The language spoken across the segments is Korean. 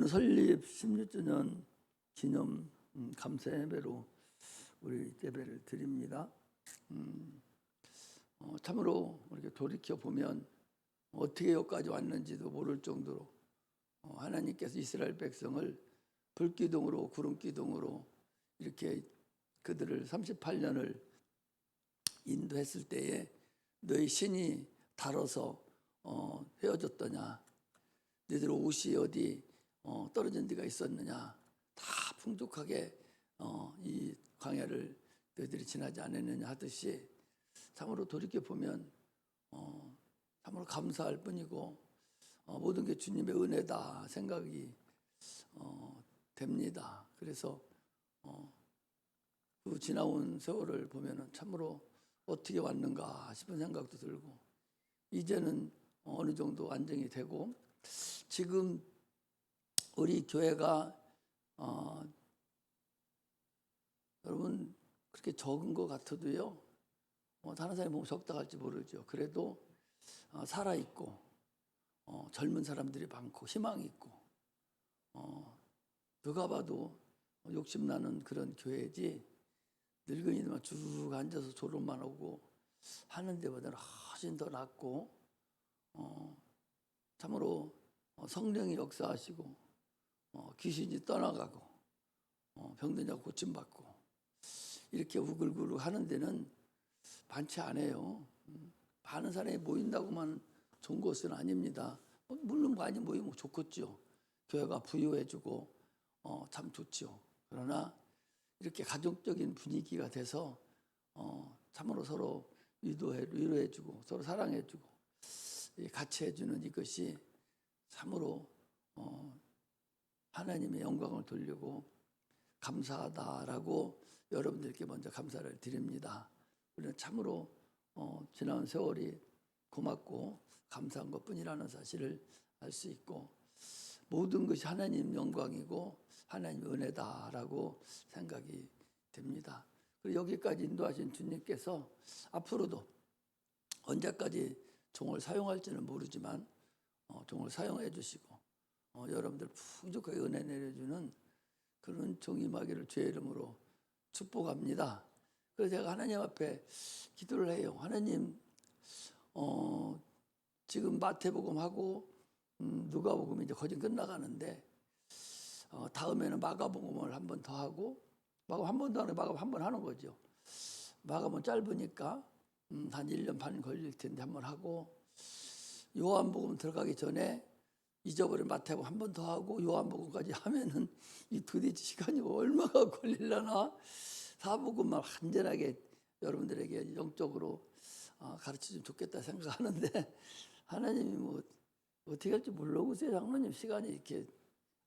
오늘 설립 16주년 기념 감사 예배로 우리 예배를 드립니다. 참으로 이렇게 돌이켜 보면 어떻게 여기까지 왔는지도 모를 정도로 하나님께서 이스라엘 백성을 불기둥으로 구름기둥으로 이렇게 그들을 38년을 인도했을 때에 너희 신이 달아서 헤어졌더냐, 너희들 옷이 어디 떨어진 데가 있었느냐, 다 풍족하게 이 광야를 너희들이 지나지 않았느냐 하듯이 참으로 돌이켜 보면 참으로 감사할 뿐이고 모든 게 주님의 은혜다 생각이 됩니다. 그래서 그 지나온 세월을 보면은 참으로 어떻게 왔는가 싶은 생각도 들고, 이제는 어느 정도 안정이 되고, 지금 우리 교회가 여러분 그렇게 적은 것 같아도요, 다른 사람이 보면 적다 할지 모르죠. 그래도 살아있고 젊은 사람들이 많고 희망이 있고 누가 봐도 욕심나는 그런 교회지, 늙은이들만 쭉 앉아서 졸업만 하고 하는 데보다는 훨씬 더 낫고 참으로 성령이 역사하시고 귀신이 떠나가고 병든 자 고침받고 이렇게 우글우글 하는 데는 많지 않아요. 많은 사람이 모인다고만 좋은 것은 아닙니다. 물론 많이 모이면 좋겠죠. 교회가 부유해지고 참 좋죠. 그러나 이렇게 가족적인 분위기가 돼서 참으로 서로 위로해주고 서로 사랑해주고 같이 해주는 이것이 참으로 하나님의 영광을 돌리고 감사하다라고 여러분들께 먼저 감사를 드립니다. 우리는 참으로 지난 세월이 고맙고 감사한 것뿐이라는 사실을 알 수 있고, 모든 것이 하나님 영광이고 하나님 은혜다라고 생각이 됩니다. 그리고 여기까지 인도하신 주님께서 앞으로도 언제까지 종을 사용할지는 모르지만 종을 사용해 주시고 여러분들 풍족하게 은혜 내려주는 그런 종이 임하기를 주의 이름으로 축복합니다. 그래서 제가 하나님 앞에 기도를 해요. 하나님, 지금 마태복음하고 누가복음이 이제 거의 끝나가는데 다음에는 마가복음을 한 번 더 하고, 마가복음 한 번 더 하는 마가복음 한 번 하는 거죠. 마가복음은 짧으니까 한 1년 반 걸릴 텐데 한 번 하고, 요한복음 들어가기 전에 잊어버린 마태복음 한 번 더 하고 요한복음까지 하면은 이 도대체 시간이 얼마가 걸리려나. 사복음만 완전하게 여러분들에게 영적으로 가르치면 좋겠다 생각하는데 하나님이 뭐 어떻게 할지 모르고서요. 장로님 시간이 이렇게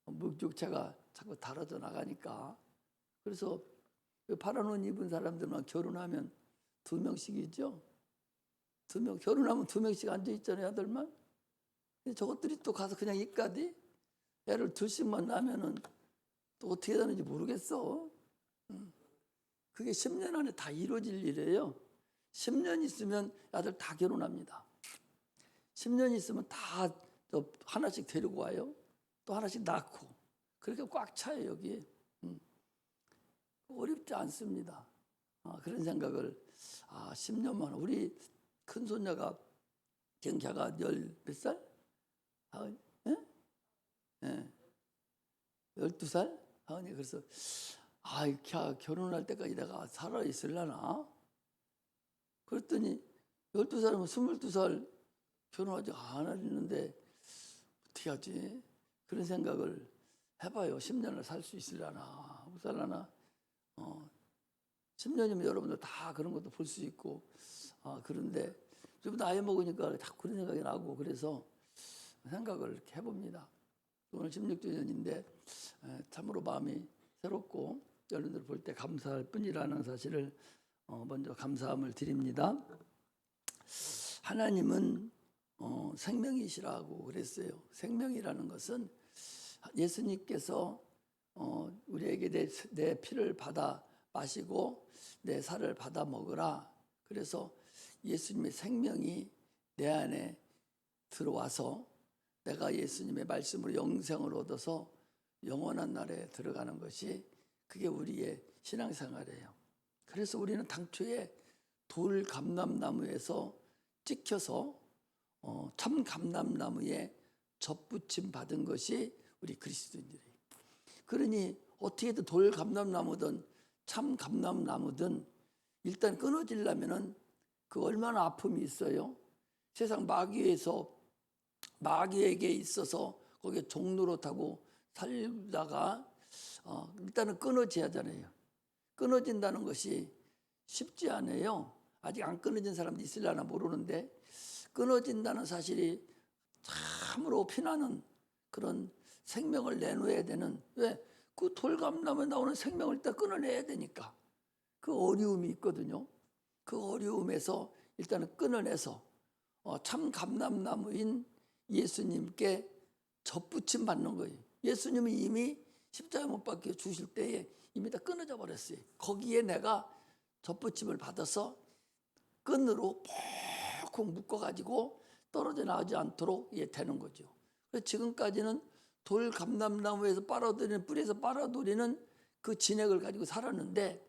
묵죽차가 자꾸 달아져 나가니까. 그래서 파란 옷 입은 사람들만 결혼하면 2명씩이죠. 2명 결혼하면 2명씩 앉아 있잖아요, 아들만. 저것들이 또 가서 그냥 입가디 애를 2씩만 낳으면은 또 어떻게 되는지 모르겠어. 그게 10년 안에 다 이루어질 일이에요. 10년 있으면 아들 다 결혼합니다. 10년 있으면 다 하나씩 데리고 와요. 또 하나씩 낳고 그렇게 꽉 차요 여기. 어렵지 않습니다. 그런 생각을 10년만. 우리 큰 손녀가 지금 걔가 10몇 살? 예? 12살? 하은이. 그래서 결혼할 때까지 내가 살아있으려나? 그랬더니 12살이면 22살 결혼하지 않았는데 어떻게 하지? 그런 생각을 해봐요. 10년을 살 수 있으려나 못 살려나. 10년이면 여러분들 다 그런 것도 볼 수 있고 그런데 좀 나이 먹으니까 자꾸 그런 생각이 나고, 그래서 생각을 이렇게 해봅니다. 오늘 16주년인데 참으로 마음이 새롭고 여러분들 볼 때 감사할 뿐이라는 사실을 먼저 감사함을 드립니다. 하나님은 생명이시라고 그랬어요. 생명이라는 것은 예수님께서 우리에게 내 피를 받아 마시고 내 살을 받아 먹으라. 그래서 예수님의 생명이 내 안에 들어와서 내가 예수님의 말씀으로 영생을 얻어서 영원한 나라에 들어가는 것이 그게 우리의 신앙생활이에요. 그래서 우리는 당초에 돌 감람나무에서 찍혀서 참 감람나무에 접붙임 받은 것이 우리 그리스도인들이에요. 그러니 어떻게든 돌 감람나무든 참 감람나무든 일단 끊어지려면은 그 얼마나 아픔이 있어요. 세상 마귀에게 있어서 거기에 종노릇하고 살다가 일단은 끊어져야 하잖아요. 끊어진다는 것이 쉽지 않아요. 아직 안 끊어진 사람도 있으려나 모르는데 끊어진다는 사실이 참으로 피나는 그런 생명을 내놓아야 되는, 왜? 그 돌감나무에 나오는 생명을 일단 끊어내야 되니까 그 어려움이 있거든요. 그 어려움에서 일단은 끊어내서 참 감람나무인 예수님께 접붙임 받는 거예요. 예수님은 이미 십자가 못 박혀 주실 때에 이미 다 끊어져 버렸어요. 거기에 내가 접붙임을 받아서 끈으로 콕콕 묶어가지고 떨어져 나가지 않도록 되는 거죠. 그래서 지금까지는 돌 감람나무에서 빨아들이는, 뿌리에서 빨아들이는 그 진액을 가지고 살았는데,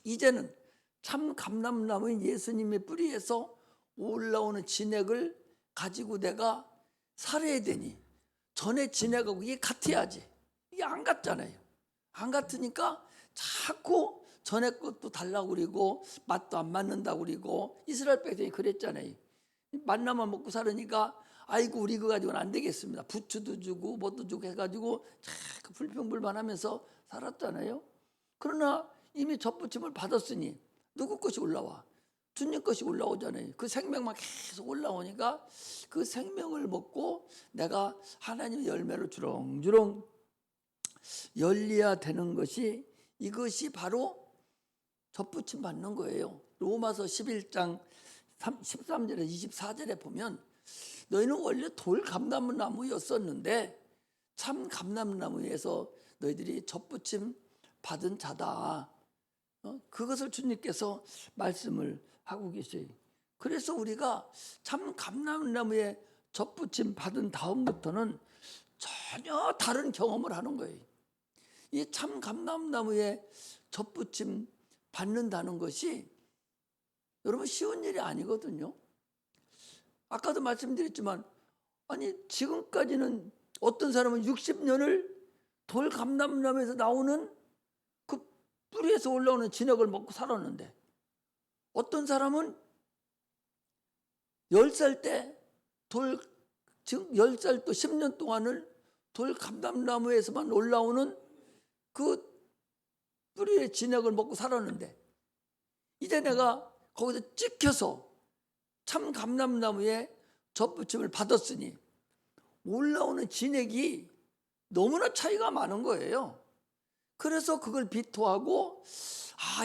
이제는 참 감람나무인 예수님의 뿌리에서 올라오는 진액을 가지고 내가 살아야 되니 전에 진액하고 이게 같아야지. 이게 안 같잖아요. 안 같으니까 자꾸 전에 것도 달라고 그러고 맛도 안 맞는다고 그러고, 이스라엘 백성이 그랬잖아요. 만나만 먹고 살으니까 아이고 우리 그거 가지고는 안 되겠습니다. 부추도 주고 뭣도 주고 해가지고 자꾸 불평불만하면서 살았잖아요. 그러나 이미 접붙임을 받았으니 누구 것이 올라와? 주님 것이 올라오잖아요. 그 생명만 계속 올라오니까 그 생명을 먹고 내가 하나님의 열매를 주렁주렁 열려야 되는 것이, 이것이 바로 접붙임 받는 거예요. 로마서 11장 13절에 24절에 보면 너희는 원래 돌 감람나무였었는데 참 감람나무에서 너희들이 접붙임 받은 자다. 그것을 주님께서 말씀을 하고 계세요. 그래서 우리가 참 감람나무에 접붙임 받은 다음부터는 전혀 다른 경험을 하는 거예요. 이 참 감람나무에 접붙임 받는다는 것이 여러분 쉬운 일이 아니거든요. 아까도 말씀드렸지만, 아니 지금까지는 어떤 사람은 60년을 돌 감람나무에서 나오는 그 뿌리에서 올라오는 진액을 먹고 살았는데, 어떤 사람은 10살 때 지금 10살 또 10년 동안을 돌 감람나무에서만 올라오는 그 뿌리의 진액을 먹고 살았는데, 이제 내가 거기서 찍혀서 참 감람나무에 접붙임을 받았으니 올라오는 진액이 너무나 차이가 많은 거예요. 그래서 그걸 비토하고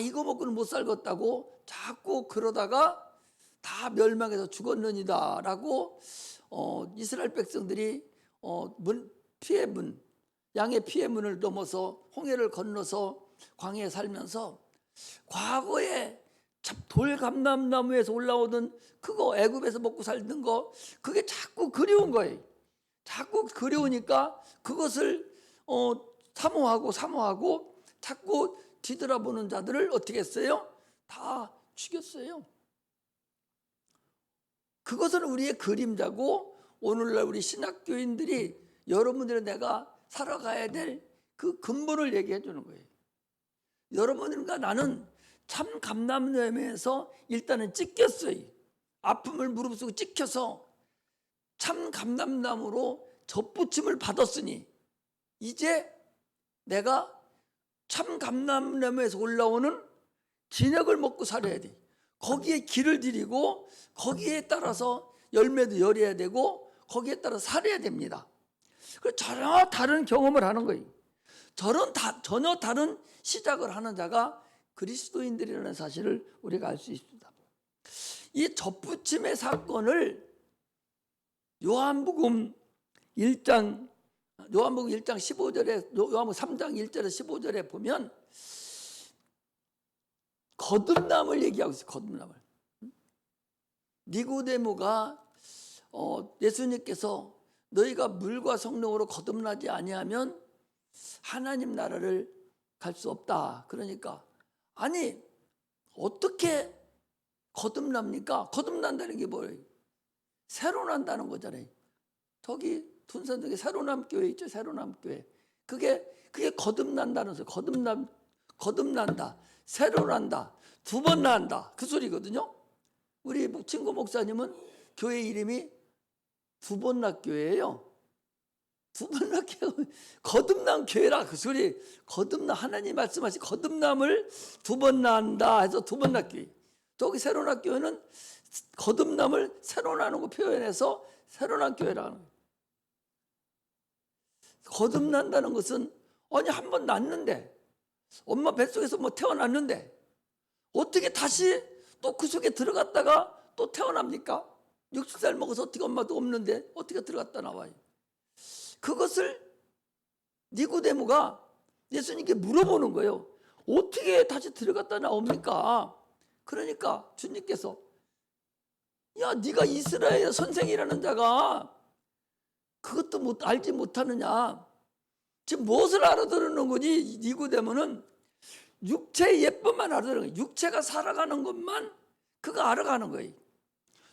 이거 먹고는 못 살겠다고 자꾸 그러다가 다 멸망해서 죽었느니라 라고 이스라엘 백성들이 피의 문, 양의 피의 문을 넘어서 홍해를 건너서 광야에 살면서 과거에 돌 감람나무에서 올라오던 그거, 애굽에서 먹고 살던 거, 그게 자꾸 그리운 거예요. 자꾸 그리우니까 그것을 사모하고 자꾸 뒤돌아보는 자들을 어떻게 했어요? 다 죽였어요. 그것은 우리의 그림자고, 오늘날 우리 신학교인들이 여러분들이 내가 살아가야 될 그 근본을 얘기해 주는 거예요. 여러분들과 나는 참 감람나무에서 일단은 찍혔어요. 아픔을 무릅쓰고 찍혀서 참 감람나무로 접붙임을 받았으니 이제 내가 참 감람나무에서 올라오는 진액을 먹고 살아야 돼. 거기에 길을 들이고 거기에 따라서 열매도 열어야 되고 거기에 따라 살아야 됩니다. 그래서 전혀 다른 경험을 하는 거예요. 전혀 다른 시작을 하는 자가 그리스도인들이라는 사실을 우리가 알 수 있습니다. 이 접붙임의 사건을 요한복음 3장 15절에, 요한복음 3장 1절에 15절에 보면 거듭남을 얘기하고 있어요. 거듭남을. 니고데모가 예수님께서 너희가 물과 성령으로 거듭나지 아니하면 하나님 나라를 갈 수 없다. 그러니까 아니 어떻게 거듭납니까? 거듭난다는 게 뭐예요? 새로 난다는 거잖아요. 저기 둔산동에 새로남 교회 있죠. 새로남 교회. 그게 거듭난다는 소리. 거듭난다. 새로 난다. 두 번 난다. 그 소리거든요. 우리 친구 목사님은 교회 이름이 두번난 교회예요. 두번난 교회, 거듭난 교회라 그 소리. 거듭남, 하나님 말씀하신 거듭남을 두 번 난다 해서 두번난 교회. 저기 새로난 교회는 거듭남을 새로 나는 거 표현해서 새로난 교회라는 거예요. 거듭난다는 것은 아니 한 번 낳는데 엄마 뱃속에서 뭐 태어났는데 어떻게 다시 또 그 속에 들어갔다가 또 태어납니까? 60살 먹어서 어떻게 엄마도 없는데 어떻게 들어갔다 나와요? 그것을 니고데모가 예수님께 물어보는 거예요. 어떻게 다시 들어갔다 나옵니까? 그러니까 주님께서 야 네가 이스라엘 선생이라는 자가 그것도 알지 못하느냐? 지금 무엇을 알아들었는 거니? 니고데모는 육체의 예쁨만 알아들은 거예요. 육체가 살아가는 것만 그거 알아가는 거예요.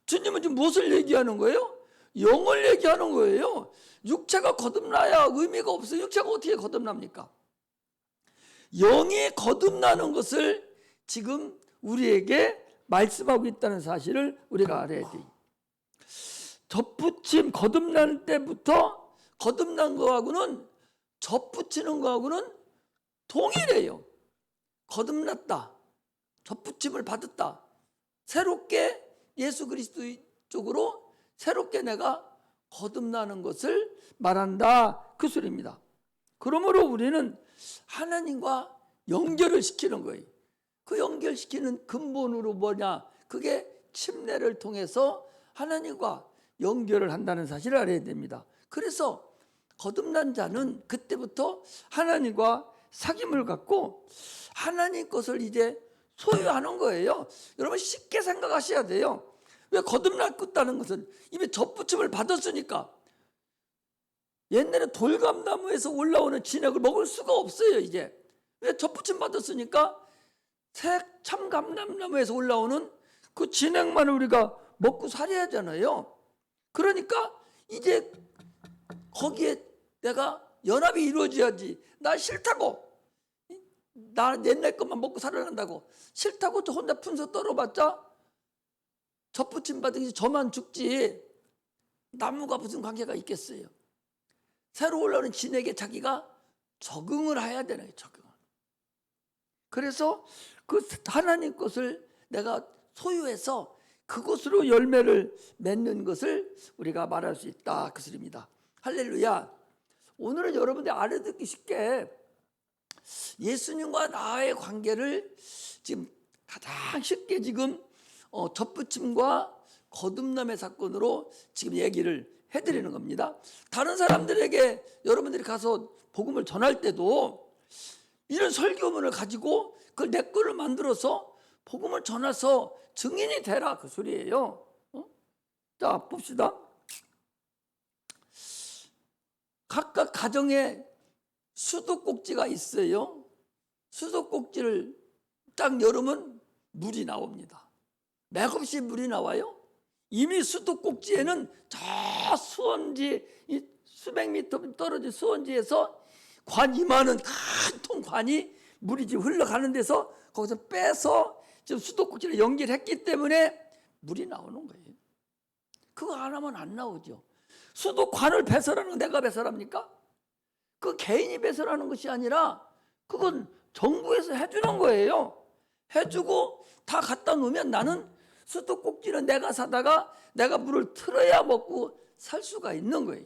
주님은 지금 무엇을 얘기하는 거예요? 영을 얘기하는 거예요. 육체가 거듭나야 의미가 없어요. 육체가 어떻게 거듭납니까? 영이 거듭나는 것을 지금 우리에게 말씀하고 있다는 사실을 우리가 알아야 돼요. 접붙임 거듭날 때부터 거듭난 거하고는 접붙이는 거하고는 동일해요. 거듭났다. 접붙임을 받았다. 새롭게 예수 그리스도 쪽으로 새롭게 내가 거듭나는 것을 말한다. 그 소리입니다. 그러므로 우리는 하나님과 연결을 시키는 거예요. 그 연결시키는 근본으로 뭐냐? 그게 침례를 통해서 하나님과 연결을 한다는 사실을 알아야 됩니다. 그래서 거듭난 자는 그때부터 하나님과 사귐을 갖고 하나님 것을 이제 소유하는 거예요. 여러분 쉽게 생각하셔야 돼요. 왜 거듭났다는 것은 이미 접붙임을 받았으니까 옛날에 돌감나무에서 올라오는 진액을 먹을 수가 없어요. 이제 왜 접붙임 받았으니까 새 참감나무에서 올라오는 그 진액만을 우리가 먹고 살아야 하잖아요. 그러니까 이제 거기에 내가 연합이 이루어져야지. 나 싫다고, 나 옛날 것만 먹고 살아난다고 싫다고 저 혼자 분서 떨어봤자 접붙임 받으니 저만 죽지 나무가 무슨 관계가 있겠어요. 새로 올라오는 진에게 자기가 적응을 해야 되는 거예요. 적응을. 그래서 그 하나님 것을 내가 소유해서 그것으로 열매를 맺는 것을 우리가 말할 수 있다. 그 소리입니다. 할렐루야. 오늘은 여러분들 알아듣기 쉽게 예수님과 나의 관계를 지금 가장 쉽게 지금 접붙임과 거듭남의 사건으로 지금 얘기를 해드리는 겁니다. 다른 사람들에게 여러분들이 가서 복음을 전할 때도 이런 설교문을 가지고 그걸 내 거를 만들어서 복음을 전해서 증인이 되라 그 소리예요. 자 봅시다. 각각 가정에 수도꼭지가 있어요. 수도꼭지를 딱 열으면 물이 나옵니다. 맥없이 물이 나와요. 이미 수도꼭지에는 저 수원지 수백 미터 떨어진 수원지에서 관 이만한 큰 통 관이 물이 지금 흘러가는 데서 거기서 빼서 지금 수도꼭지를 연결했기 때문에 물이 나오는 거예요. 그거 안 하면 안 나오죠. 수도관을 배설하는 건 내가 배설합니까? 그 개인이 배설하는 것이 아니라 그건 정부에서 해주는 거예요. 해주고 다 갖다 놓으면 나는 수도꼭지는 내가 사다가 내가 물을 틀어야 먹고 살 수가 있는 거예요.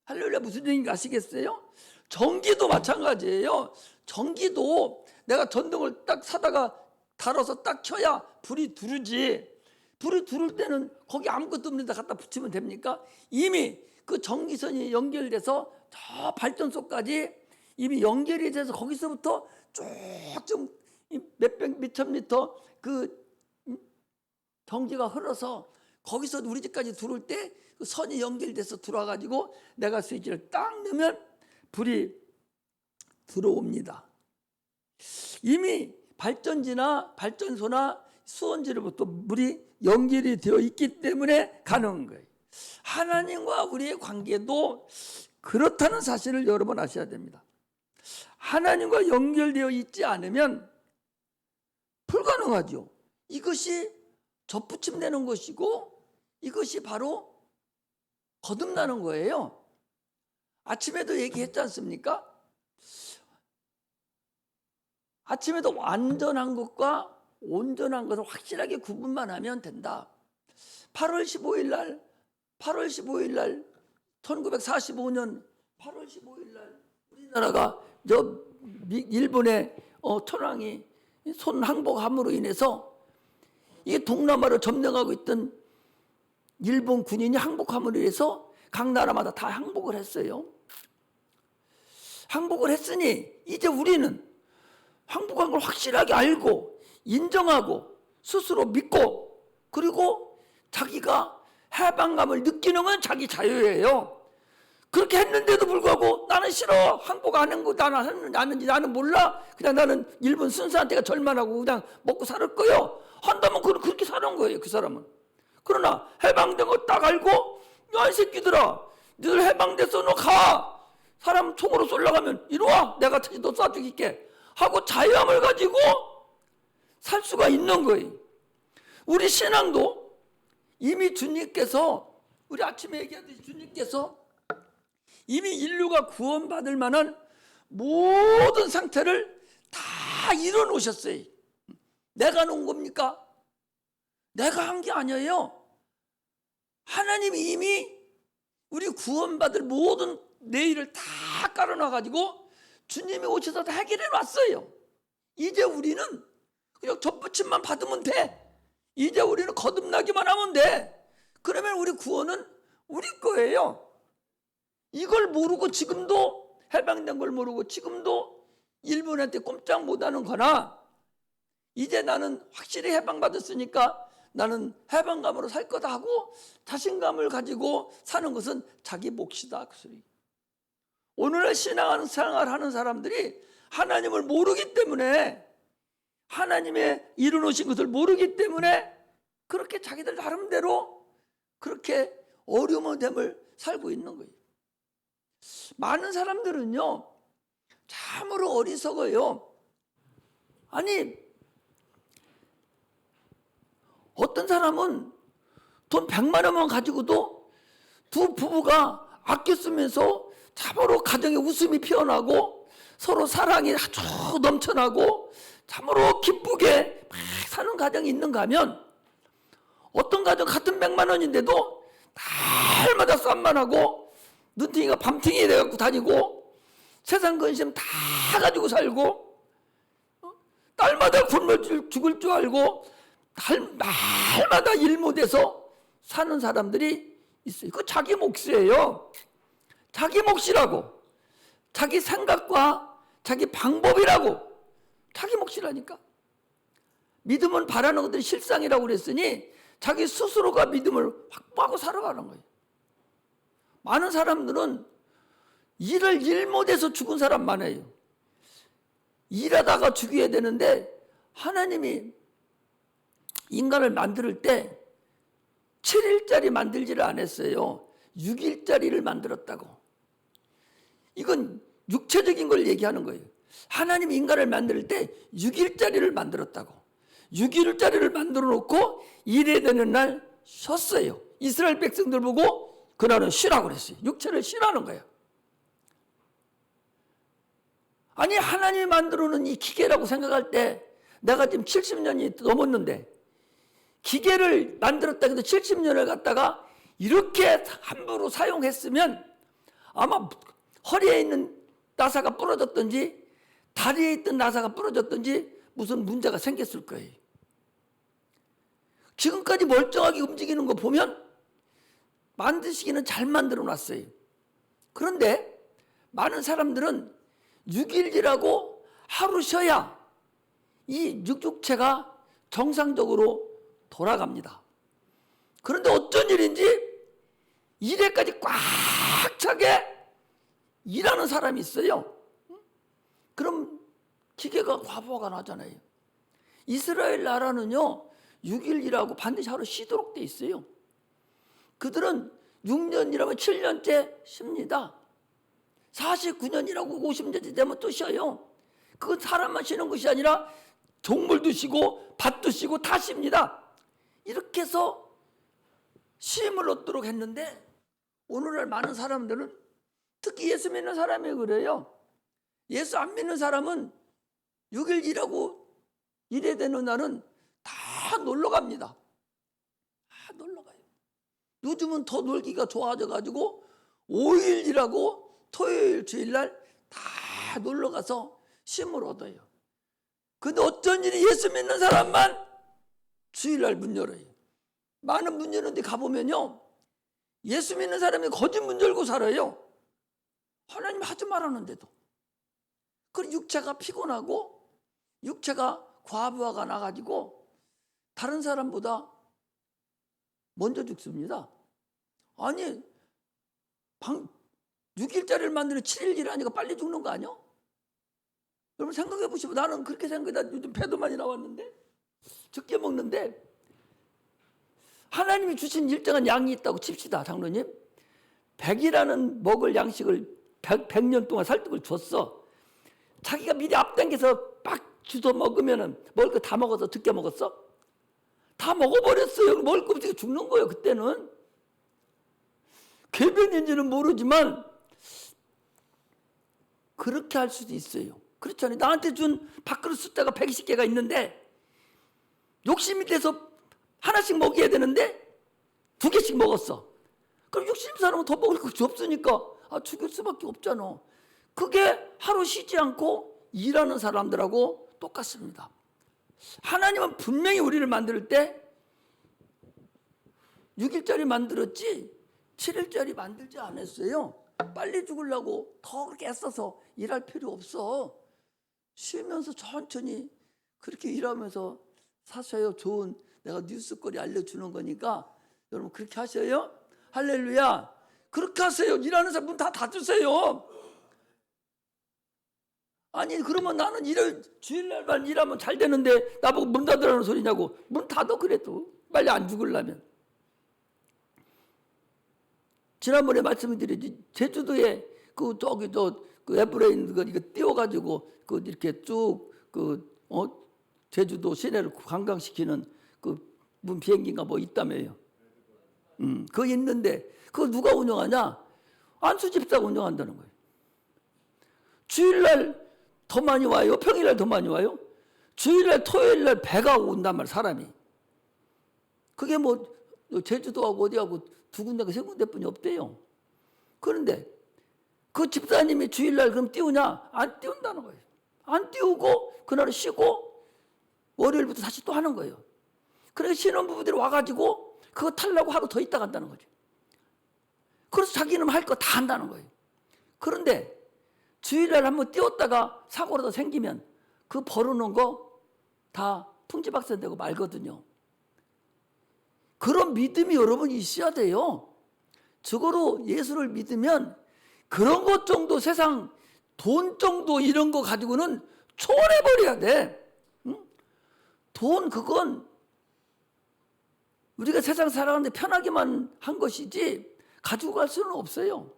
할렐루야. 무슨 얘기인지 아시겠어요? 전기도 마찬가지예요. 전기도 내가 전등을 딱 사다가 달아서 딱 켜야 불이 두르지. 불이 두를 때는 거기 아무것도 없는 데 갖다 붙이면 됩니까? 이미 그 전기선이 연결돼서 저 발전소까지 이미 연결이 돼서 거기서부터 쭉좀 몇천 미터 그 전기가 흘러서 거기서 우리 집까지 들어올 때 그 선이 연결돼서 들어와가지고 내가 스위치를 딱 넣으면 불이 들어옵니다. 이미 발전지나 발전소나 수원지로부터 물이 연결이 되어 있기 때문에 가능한 거예요. 하나님과 우리의 관계도 그렇다는 사실을 여러분 아셔야 됩니다. 하나님과 연결되어 있지 않으면 불가능하죠. 이것이 접붙임되는 것이고 이것이 바로 거듭나는 거예요. 아침에도 얘기했지 않습니까? 아침에도 완전한 것과 온전한 것을 확실하게 구분만 하면 된다. 8월 15일 날 1945년 8월 15일 날 우리나라가 일본의 천황이 손 항복함으로 인해서 이게 동남아를 점령하고 있던 일본 군인이 항복함으로 인해서 각 나라마다 다 항복을 했어요. 항복을 했으니 이제 우리는 항복한 걸 확실하게 알고 인정하고 스스로 믿고 그리고 자기가 해방감을 느끼는 건 자기 자유예요. 그렇게 했는데도 불구하고 나는 싫어, 항복 안 한 거 나는 몰라, 그냥 나는 일본 순사한테가 절만하고 그냥 먹고 살 거요 한다면 그렇게 사는 거예요. 그 사람은. 그러나 해방된 거 딱 알고 야 이 새끼들아 너들 해방됐어 너 가, 사람 총으로 쏠려가면 이리 와 내가 다시 너 쏴 죽일게 하고 자유함을 가지고 살 수가 있는 거예요. 우리 신앙도 이미 주님께서 우리 아침에 얘기하듯이 주님께서 이미 인류가 구원받을 만한 모든 상태를 다 이뤄 놓으셨어요. 내가 놓은 겁니까? 내가 한 게 아니에요. 하나님이 이미 우리 구원받을 모든 내일을 다 깔아놔가지고 주님이 오셔서 다 해결해 놨어요. 이제 우리는 그냥 접붙임만 받으면 돼. 이제 우리는 거듭나기만 하면 돼. 그러면 우리 구원은 우리 거예요. 이걸 모르고 지금도 해방된 걸 모르고 지금도 일본한테 꼼짝 못하는 거나 이제 나는 확실히 해방받았으니까 나는 해방감으로 살 거다 하고 자신감을 가지고 사는 것은 자기 몫이다. 그 소리. 오늘날 신앙생활하는 사람들이 하나님을 모르기 때문에 하나님의 이루어놓으신 것을 모르기 때문에 그렇게 자기들 나름대로 그렇게 어려움을 살고 있는 거예요. 많은 사람들은요 참으로 어리석어요. 아니 어떤 사람은 돈 100만 원만 가지고도 두 부부가 아껴 쓰면서 참으로 가정에 웃음이 피어나고 서로 사랑이 아주 넘쳐나고 참으로 기쁘게 막 사는 가정이 있는가 하면 어떤 가정 같은 100만 원인데도 날마다 쌈만하고 눈탱이가 밤탱이 돼갖고 다니고 세상 근심 다 가지고 살고 날마다 굶어 죽을 줄 알고 날마다 일 못해서 사는 사람들이 있어요. 그거 자기 몫이에요. 자기 몫이라고. 자기 생각과 자기 방법이라고. 자기 몫이라니까. 믿음은 바라는 것들이 실상이라고 그랬으니 자기 스스로가 믿음을 확보하고 살아가는 거예요. 많은 사람들은 일을 일 못해서 죽은 사람 많아요. 일하다가 죽여야 되는데 하나님이 인간을 만들 때 7일짜리 만들지를 않았어요. 6일짜리를 만들었다고. 이건 육체적인 걸 얘기하는 거예요. 하나님이 인간을 만들 때 6일짜리를 만들었다고. 6일짜리를 만들어 놓고 일해야 되는 날 쉬었어요. 이스라엘 백성들 보고 그날은 쉬라고 그랬어요. 육체를 쉬라는 거예요. 아니 하나님이 만들어 놓은 이 기계라고 생각할 때 내가 지금 70년이 넘었는데 기계를 만들었다 해도 70년을 갖다가 이렇게 함부로 사용했으면 아마 허리에 있는 나사가 부러졌든지 다리에 있던 나사가 부러졌든지 무슨 문제가 생겼을 거예요. 지금까지 멀쩡하게 움직이는 거 보면 만드시기는 잘 만들어 놨어요. 그런데 많은 사람들은 6일이라고 하루 쉬어야 이 육체가 정상적으로 돌아갑니다. 그런데 어쩐 일인지 1회까지 꽉 차게 일하는 사람이 있어요. 그럼 기계가 과부하가 나잖아요. 이스라엘 나라는요 6일 일하고 반드시 하루 쉬도록 돼 있어요. 그들은 6년 일하면 7년째 쉽니다. 49년 일하고 50년째 되면 또 쉬어요. 그건 사람만 쉬는 것이 아니라 동물도 쉬고 밭도 쉬고 다 쉽니다. 이렇게 해서 쉼을 얻도록 했는데 오늘날 많은 사람들은 특히 예수 믿는 사람이 그래요. 예수 안 믿는 사람은 6일 일하고 일해야 되는 날은 다 놀러 갑니다. 다 놀러 가요. 요즘은 더 놀기가 좋아져 가지고 5일 일하고 토요일 주일날 다 놀러 가서 쉼을 얻어요. 근데 어쩐 일이 예수 믿는 사람만 주일날 문 열어요. 많은 문 여는 데 가보면요 예수 믿는 사람이 거짓 문 열고 살아요. 하나님 하지 말라는데도. 그리고 육체가 피곤하고 육체가 과부하가 나가지고 다른 사람보다 먼저 죽습니다. 아니 6일짜리를 만드는 7일 일하니까 빨리 죽는 거 아니야? 여러분 생각해 보시면 나는 그렇게 생각해. 나 요즘 배도 많이 나왔는데 적게 먹는데 하나님이 주신 일정한 양이 있다고 칩시다. 장로님 100이라는 먹을 양식을 100년 동안 설득을 줬어. 자기가 미리 앞당겨서 막 주워 먹으면 먹을 거 다 먹어서 적게 먹었어? 다 먹어버렸어요. 먹을 거 없이 죽는 거예요. 그때는 궤변인지는 모르지만 그렇게 할 수도 있어요. 그렇잖아요. 나한테 준 밥그릇 숫자가 120개가 있는데 욕심이 돼서 하나씩 먹여야 되는데 2개씩 먹었어. 그럼 욕심 사람은 더 먹을 것이 없으니까 죽일 수밖에 없잖아. 그게 하루 쉬지 않고 일하는 사람들하고 똑같습니다. 하나님은 분명히 우리를 만들 때 6일짜리 만들었지 7일짜리 만들지 않았어요. 빨리 죽으려고 더 그렇게 애써서 일할 필요 없어. 쉬면서 천천히 그렇게 일하면서 사셔요. 좋은 내가 뉴스거리 알려주는 거니까 여러분 그렇게 하셔요. 할렐루야. 그렇게 하세요. 일하는 사람 문 다 닫으세요. 아니 그러면 나는 주일날만 일하면 잘 되는데 나보고 문 닫으라는 소리냐고. 문 닫아 그래도 빨리 안 죽으려면. 지난번에 말씀드렸지 제주도에 그 에브레인 이거 띄워가지고 이렇게 쭉 제주도 시내를 관광시키는 문 비행기인가 뭐 있다며요. 그거 있는데 그거 누가 운영하냐? 안수 집사가 운영한다는 거예요. 주일날 더 많이 와요? 평일날 더 많이 와요? 주일날 토요일날 배가 온단 말이야 사람이. 그게 뭐 제주도하고 어디하고 두 군데가 세 군데뿐이 없대요. 그런데 그 집사님이 주일날 그럼 띄우냐? 안 띄운다는 거예요. 안 띄우고 그날 쉬고 월요일부터 다시 또 하는 거예요. 그래서 신혼부부들이 와가지고 그거 타려고 하루 더 있다 간다는 거죠. 그래서 자기는 할 거 다 한다는 거예요. 그런데 주일날 한번 띄웠다가 사고라도 생기면 그 벌어놓은 거 다 풍지박산되고 말거든요. 그런 믿음이 여러분 있어야 돼요. 저거로 예수를 믿으면 그런 것 정도 세상 돈 정도 이런 거 가지고는 초월해버려야 돼. 응? 돈 그건 우리가 세상 살아가는데 편하게만 한 것이지 가지고 갈 수는 없어요.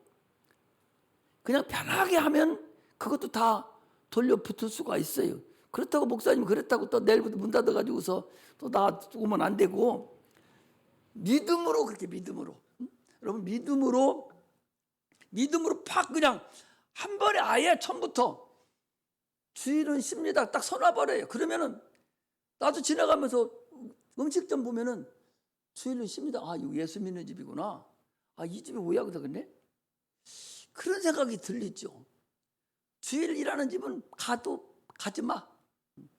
그냥 편하게 하면 그것도 다 돌려붙을 수가 있어요. 그렇다고 목사님 그랬다고 또 내일부터 문 닫아가지고서 또 나오면 안 되고 믿음으로 그렇게 믿음으로 여러분 믿음으로 팍 그냥 한 번에 아예 처음부터 주일은 쉽니다 딱 서놔버려요. 그러면은 나도 지나가면서 음식점 보면은 주일은 쉽니다. 이거 예수 믿는 집이구나. 이 집에 왜 하거든 그랬네. 그런 생각이 들리죠. 주일 일하는 집은 가지 마.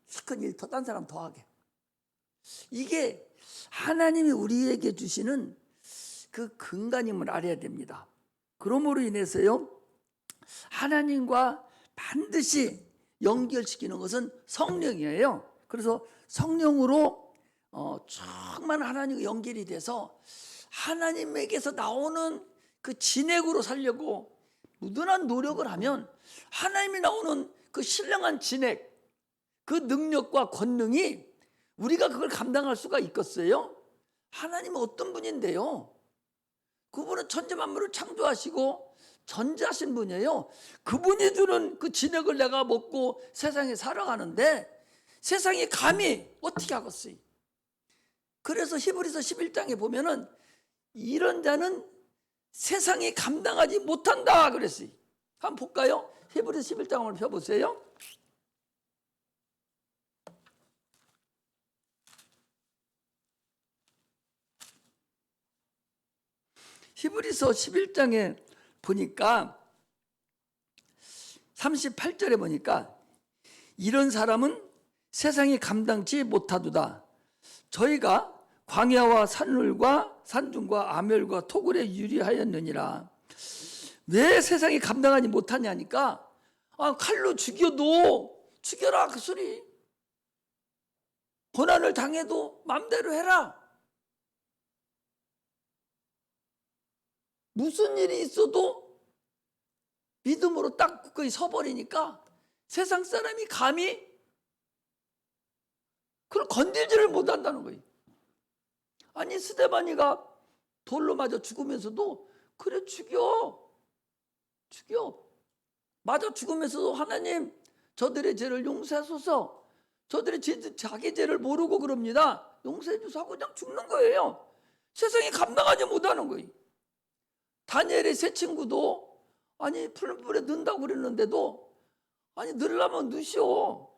시큰 일 더 딴 사람 더 하게. 이게 하나님이 우리에게 주시는 그 근간임을 알아야 됩니다. 그러므로 인해서요 하나님과 반드시 연결시키는 것은 성령이에요. 그래서 성령으로 정말 하나님과 연결이 돼서 하나님에게서 나오는 그 진액으로 살려고 무던한 노력을 하면 하나님이 나오는 그 신령한 진액, 그 능력과 권능이 우리가 그걸 감당할 수가 있겠어요? 하나님은 어떤 분인데요? 그분은 천지 만물을 창조하시고 전지하신 분이에요. 그분이 주는 그 진액을 내가 먹고 세상에 살아가는데 세상이 감히 어떻게 하겠어요? 그래서 히브리서 11장에 보면은 이런 자는 세상이 감당하지 못한다 그랬어요. 한번 볼까요? 히브리서 11장 한번 펴보세요. 히브리서 11장에 보니까 38절에 보니까 이런 사람은 세상이 감당치 못하도다. 저희가 광야와 산울과 산중과 아멸과 토굴에 유리하였느니라. 왜 세상이 감당하지 못하냐니까 칼로 죽여도 죽여라 그 소리. 고난을 당해도 마음대로 해라. 무슨 일이 있어도 믿음으로 딱 굳건히 서버리니까 세상 사람이 감히 그걸 건들지를 못한다는 거예요. 아니 스데반이가 돌로 맞아 죽으면서도 그래 죽여 맞아 죽으면서도 하나님 저들의 죄를 용서하소서. 저들의 자기 죄를 모르고 그럽니다. 용서해 주소 하고 그냥 죽는 거예요. 세상이 감당하지 못하는 거예요. 다니엘의 세 친구도 아니 풀불에 넣는다고 그랬는데도 아니 넣으려면 넣으시오.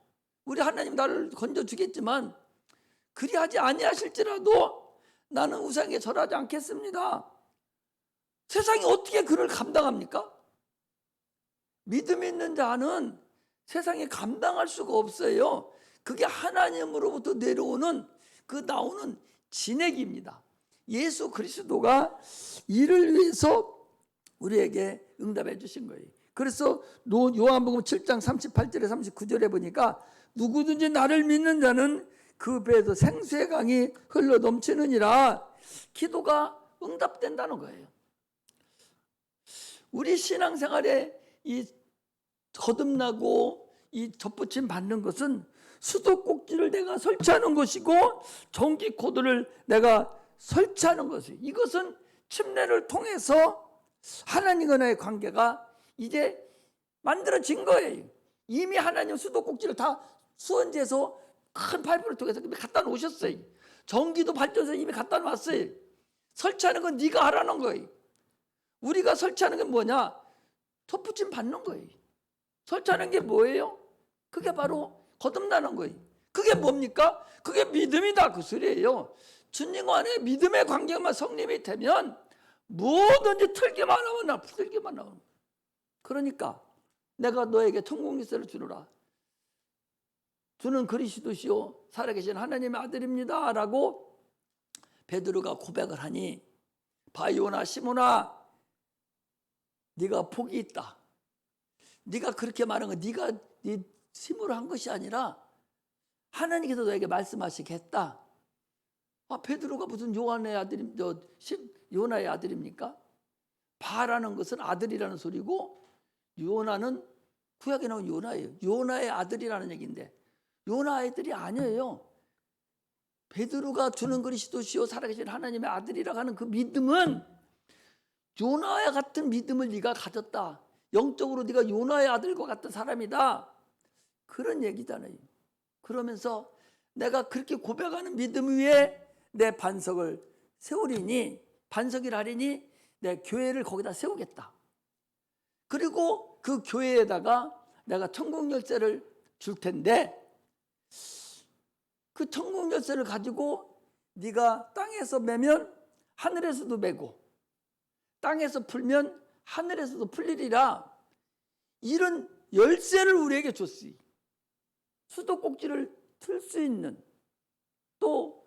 우리 하나님 나를 건져주겠지만 그리하지 아니하실지라도 나는 우상에 절하지 않겠습니다. 세상이 어떻게 그를 감당합니까? 믿음 있는 자는 세상에 감당할 수가 없어요. 그게 하나님으로부터 내려오는 그 나오는 진액입니다. 예수 그리스도가 이를 위해서 우리에게 응답해 주신 거예요. 그래서 요한복음 7장 38절에 39절에 보니까 누구든지 나를 믿는 자는 그 배에서 생수의 강이 흘러 넘치느니라. 기도가 응답된다는 거예요. 우리 신앙생활에 이 거듭나고 이 접붙임 받는 것은 수도꼭지를 내가 설치하는 것이고 전기 코드를 내가 설치하는 것이에요. 이것은 침례를 통해서 하나님과의 관계가 이제 만들어진 거예요. 이미 하나님 수도꼭지를 다 수원지에서 큰 파이프를 통해서 갖다 놓으셨어요. 전기도 발전소 이미 갖다 놨어요. 설치하는 건 네가 하라는 거예요. 우리가 설치하는 게 뭐냐? 접붙임 받는 거예요. 설치하는 게 뭐예요? 그게 바로 거듭나는 거예요. 그게 뭡니까? 그게 믿음이다 그 소리예요. 주님 안에 믿음의 관계만 성립이 되면 뭐든지 틀기만 하면 나 풀기만 하면. 그러니까 내가 너에게 천국 열쇠를 주노라. 주는 그리스도시요 살아계신 하나님의 아들입니다 라고 베드로가 고백을 하니 바요나 시몬아 네가 복이 있다. 네가 그렇게 말한 건 네가 네 힘으로 한 것이 아니라 하나님께서 너에게 말씀하시겠다. 베드로가 무슨 요나의 아들입니까? 바라는 것은 아들이라는 소리고 요나는 구약에 나온 요나예요. 요나의 아들이라는 얘기인데 요나 아들이 아니에요. 베드로가 주는 그리스도시요 살아계신 하나님의 아들이라고 하는 그 믿음은 요나와 같은 믿음을 네가 가졌다. 영적으로 네가 요나의 아들과 같은 사람이다. 그런 얘기잖아요. 그러면서 내가 그렇게 고백하는 믿음 위에 내 반석을 세우리니 반석이라 하리니 내 교회를 거기다 세우겠다. 그리고 그 교회에다가 내가 천국 열쇠를 줄 텐데 그 천국 열쇠를 가지고 네가 땅에서 매면 하늘에서도 매고 땅에서 풀면 하늘에서도 풀리리라. 이런 열쇠를 우리에게 줬어요. 수도꼭지를 틀 수 있는 또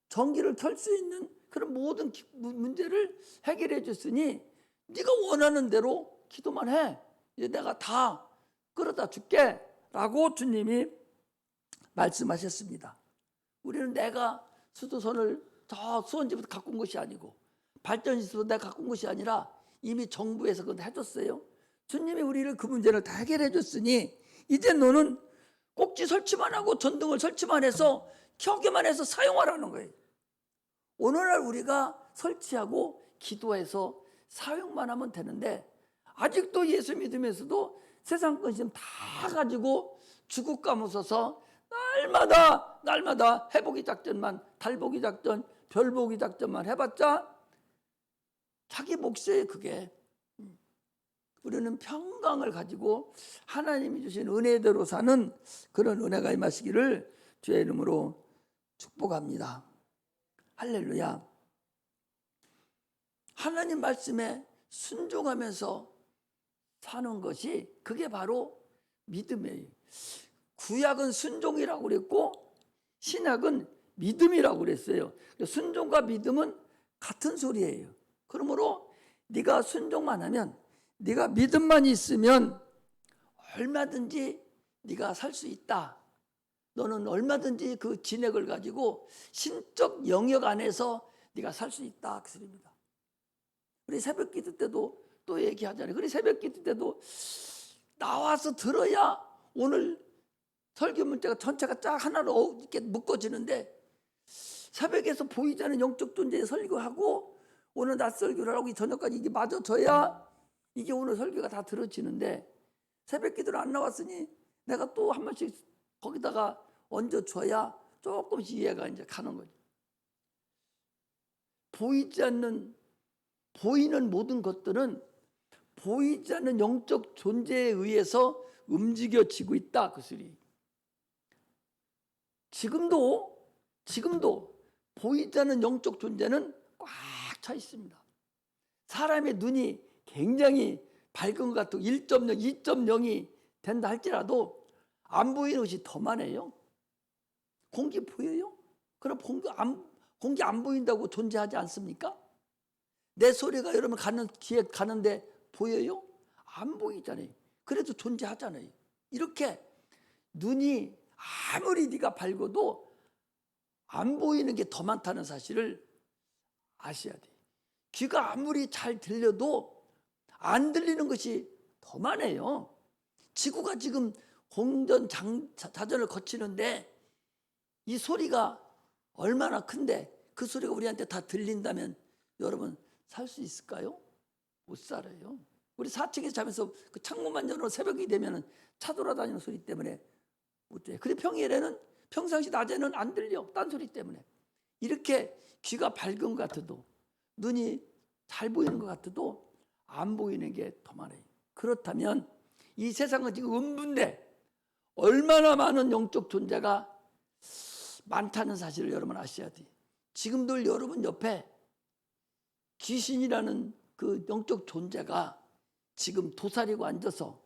전기를 켤 수 있는 그런 모든 문제를 해결해 줬으니 네가 원하는 대로 기도만 해. 이제 내가 다 끌어다 줄게 라고 주님이 말씀하셨습니다. 우리는 내가 수도선을 저 수원지부터 갖고 온 것이 아니고 발전시설도 내가 갖고 온 것이 아니라 이미 정부에서 그건 해줬어요. 주님이 우리를 그 문제를 다 해결해 줬으니 이제 너는 꼭지 설치만 하고 전등을 설치만 해서 켜기만 해서 사용하라는 거예요. 오늘날 우리가 설치하고 기도해서 사용만 하면 되는데 아직도 예수 믿으면서도 세상 관심 다 가지고 주국 감으셔서 날마다 해보기 작전만, 달보기 작전, 별보기 작전만 해봤자 자기 몫이에요. 그게. 우리는 평강을 가지고 하나님이 주신 은혜대로 사는 그런 은혜가 임하시기를 주의 이름으로 축복합니다. 할렐루야. 하나님 말씀에 순종하면서 사는 것이 그게 바로 믿음이에요. 구약은 순종이라고 그랬고 신약은 믿음이라고 그랬어요. 순종과 믿음은 같은 소리예요. 그러므로 네가 순종만 하면, 네가 믿음만 있으면 얼마든지 네가 살 수 있다. 너는 얼마든지 그 진액을 가지고 신적 영역 안에서 네가 살 수 있다. 그 소리입니다. 우리 새벽 기도 때도 또 얘기하잖아요. 그래 새벽 기도 때도 나와서 들어야 오늘 설교 문자가 전체가 쫙 하나로 이렇게 묶어지는데, 새벽에서 보이지 않는 영적 존재의 설교하고 오늘 낮 설교를 하고 이 저녁까지 이게 맞아져야 이게 오늘 설교가 다 들어지는데, 새벽 기도를 안 나왔으니 내가 또 한 번씩 거기다가 얹어줘야 조금씩 이해가 이제 가는 거죠. 보이지 않는, 보이는 모든 것들은 보이지 않는 영적 존재에 의해서 움직여지고 있다. 그 소리. 지금도 보이지 않는 영적 존재는 꽉 차 있습니다. 사람의 눈이 굉장히 밝은 것 같고 1.0, 2.0이 된다 할지라도 안 보이는 것이 더 많아요. 공기 보여요? 그럼 공기 안 보인다고 존재하지 않습니까? 내 소리가 여러분 가는 귀에 가는데 보여요? 안 보이잖아요. 그래도 존재하잖아요. 이렇게 눈이 아무리 네가 밝아도 안 보이는 게 더 많다는 사실을 아셔야 돼요. 귀가 아무리 잘 들려도 안 들리는 것이 더 많아요. 지구가 지금 공전 자전을 거치는데 이 소리가 얼마나 큰데 그 소리가 우리한테 다 들린다면 여러분 살 수 있을까요? 못 살아요. 우리 4층에서 자면서 그 창문만 열어 새벽이 되면 차 돌아다니는 소리 때문에 못 돼요. 그래 평상시 낮에는 안 들려. 딴 소리 때문에. 이렇게 귀가 밝은 것 같아도 눈이 잘 보이는 것 같아도 안 보이는 게 더 많아요. 그렇다면 이 세상은 지금 음부인데 얼마나 많은 영적 존재가 많다는 사실을 여러분 아셔야 돼요. 지금도 여러분 옆에 귀신이라는 그 영적 존재가 지금 도사리고 앉아서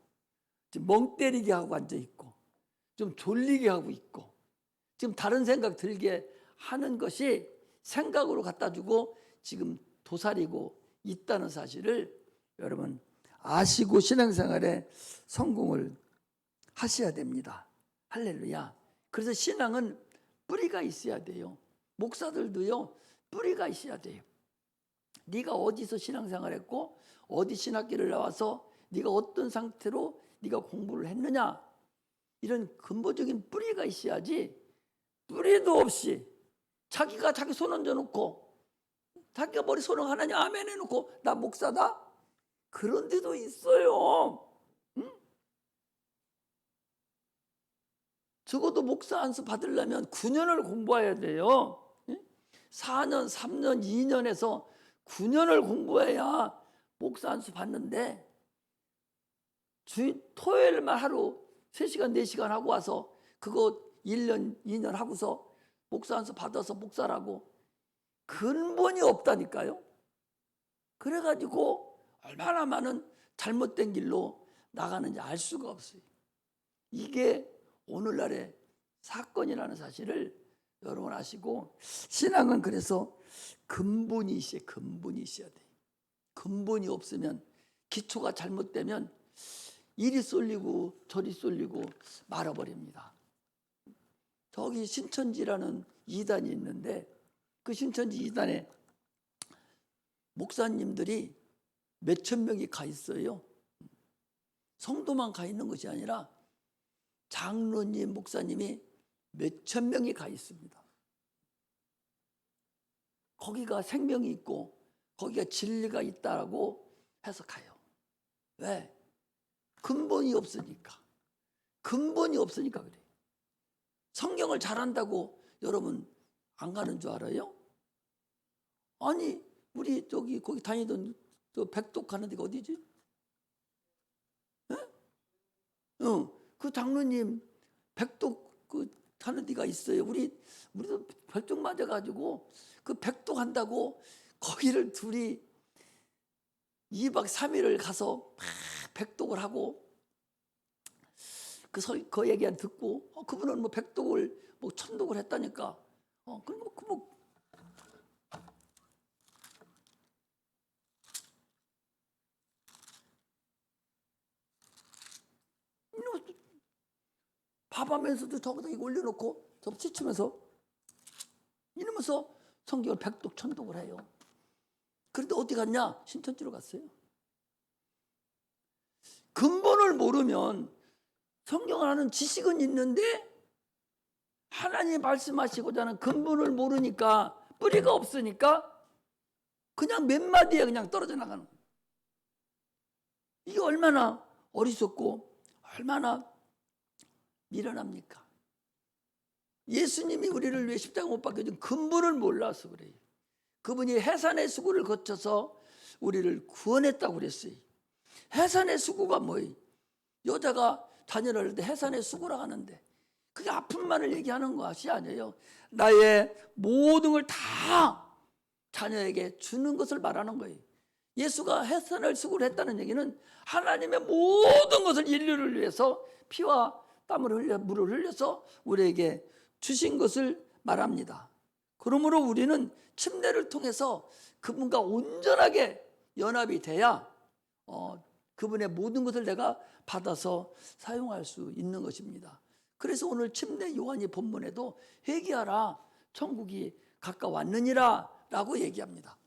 지금 멍 때리게 하고 앉아 있고 좀 졸리게 하고 있고 지금 다른 생각 들게 하는 것이 생각으로 갖다 주고 지금 도사리고 있다는 사실을 여러분 아시고 신앙생활에 성공을 하셔야 됩니다. 할렐루야. 그래서 신앙은 뿌리가 있어야 돼요. 목사들도요 뿌리가 있어야 돼요. 네가 어디서 신앙생활했고 어디 신학교를 나와서 네가 어떤 상태로 네가 공부를 했느냐, 이런 근본적인 뿌리가 있어야지 뿌리도 없이 자기가 자기 손 얹어놓고 자기가 머리 손을 하나님 아멘 해놓고 나 목사다? 그런 데도 있어요. 응? 적어도 목사 안수 받으려면 9년을 공부해야 돼요. 4년, 3년, 2년에서 9년을 공부해야 목사 안수 받는데 토요일만 하루 3시간, 4시간 하고 와서 그거 1년, 2년 하고서 목사 안수 받아서 목사라고 근본이 없다니까요. 그래가지고 얼마나 많은 잘못된 길로 나가는지 알 수가 없어요. 이게 오늘날의 사건이라는 사실을 여러분 아시고, 신앙은 그래서 근본이 있어야 돼요. 근본이 없으면, 기초가 잘못되면 이리 쏠리고 저리 쏠리고 말아버립니다. 저기 신천지라는 이단이 있는데 그 신천지 이단에 목사님들이 몇천 명이 가 있어요. 성도만 가 있는 것이 아니라 장로님, 목사님이 몇천 명이 가 있습니다. 거기가 생명이 있고 거기가 진리가 있다라고 해서 가요. 왜? 근본이 없으니까. 근본이 없으니까 그래요. 성경을 잘한다고 여러분 안 가는 줄 알아요? 아니, 우리 거기 다니던 백독 가는 데가 어디지? 그 장로님 백독 하는 데가 있어요. 우리도 백독 맞아가지고 그 백독 한다고 거기를 둘이 2박 3일을 가서 막 백독을 하고 그 얘기 듣고 그분은 뭐 백독을 뭐 천독을 했다니까. 밥하면서도 저기다 이거 올려놓고 저 치치면서 이러면서 성경을 백독 천독을 해요. 그런데 어디 갔냐? 신천지로 갔어요. 근본을 모르면 성경을 하는 지식은 있는데 하나님이 말씀하시고자 하는 근본을 모르니까, 뿌리가 없으니까 그냥 몇 마디에 그냥 떨어져 나가는 거예요. 이게 얼마나 어리석고 얼마나 미련합니까? 예수님이 우리를 위해 십자가 못 박혀준 근본을 몰라서 그래요. 그분이 해산의 수고를 거쳐서 우리를 구원했다고 그랬어요. 해산의 수고가 뭐예요? 여자가 자녀를 낳을 때 해산의 수고라고 하는데 그게 아픔만을 얘기하는 것이 아니에요. 나의 모든 걸 다 자녀에게 주는 것을 말하는 거예요. 예수가 해산의 수고를 했다는 얘기는 하나님의 모든 것을 인류를 위해서 피와 땀을 흘려 물을 흘려서 우리에게 주신 것을 말합니다. 그러므로 우리는 침례를 통해서 그분과 온전하게 연합이 돼야 그분의 모든 것을 내가 받아서 사용할 수 있는 것입니다. 그래서 오늘 침례 요한이 본문에도 회개하라 천국이 가까웠느니라 라고 얘기합니다.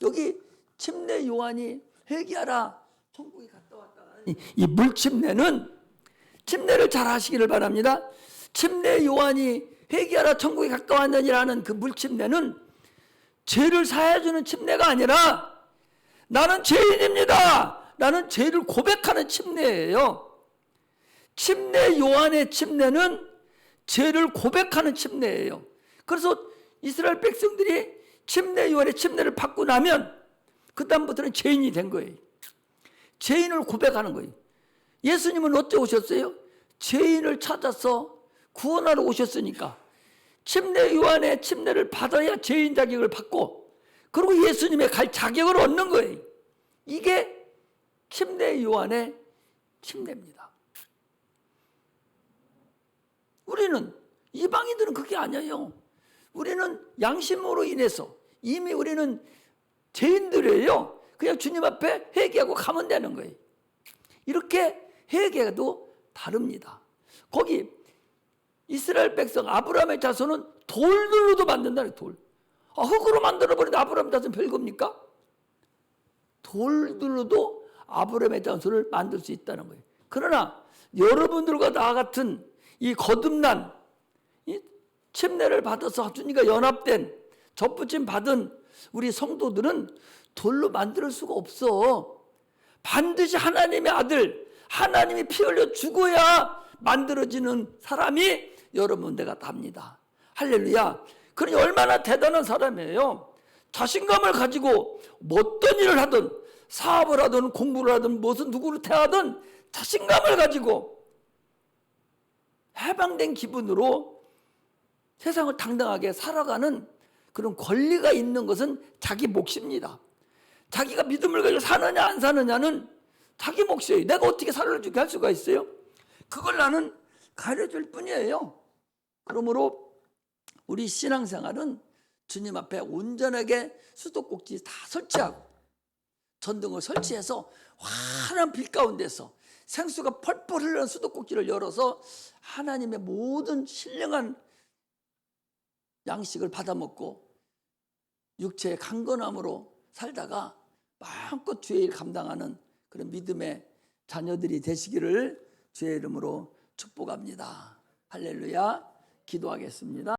여기 침례 요한이 회개하라 천국이 가까웠다는 이 물침례는 침례를 잘 하시기를 바랍니다. 침례 요한이 회개하라 천국이 가까웠느니라는 그 물침례는 죄를 사해주는 침례가 아니라 나는 죄인입니다, 나는 죄를 고백하는 침례예요. 침례 요한의 침례는 죄를 고백하는 침례예요. 그래서 이스라엘 백성들이 침례 요한의 침례를 받고 나면 그 다음부터는 죄인이 된 거예요. 죄인을 고백하는 거예요. 예수님은 어째 오셨어요? 죄인을 찾아서 구원하러 오셨으니까 침례 요한의 침례를 받아야 죄인 자격을 받고 그리고 예수님의 갈 자격을 얻는 거예요. 이게 침례 요한의 침례입니다. 우리는 이방인들은 그게 아니에요. 우리는 양심으로 인해서 이미 우리는 죄인들이에요. 그냥 주님 앞에 회개하고 가면 되는 거예요. 이렇게 회개도 다릅니다. 거기 이스라엘 백성 아브라함의 자손은 돌들로도 만든다는 돌. 흙으로 만들어버리는데 아브라함의 자손은 별겁니까? 돌들로도 아브라함의 자손을 만들 수 있다는 거예요. 그러나 여러분들과 나 같은 이 거듭난 이 침례를 받아서 주님과 연합된 접붙임 받은 우리 성도들은 돌로 만들 수가 없어. 반드시 하나님의 아들, 하나님이 피 흘려 죽어야 만들어지는 사람이 여러분 내가 답니다. 할렐루야. 그러니 얼마나 대단한 사람이에요. 자신감을 가지고 어떤 일을 하든 사업을 하든 공부를 하든 무슨 누구를 대하든 자신감을 가지고 해방된 기분으로 세상을 당당하게 살아가는 그런 권리가 있는 것은 자기 몫입니다. 자기가 믿음을 가지고 사느냐 안 사느냐는 자기 몫이에요. 내가 어떻게 살아주게 할 수가 있어요? 그걸 나는 가르쳐줄 뿐이에요. 그러므로 우리 신앙생활은 주님 앞에 온전하게 수도꼭지 다 설치하고 전등을 설치해서 환한 빛 가운데서 생수가 펄펄 흐르는 수도꼭지를 열어서 하나님의 모든 신령한 양식을 받아먹고 육체의 강건함으로 살다가 마음껏 주의 일 감당하는 그런 믿음의 자녀들이 되시기를 주의 이름으로 축복합니다. 할렐루야. 기도하겠습니다.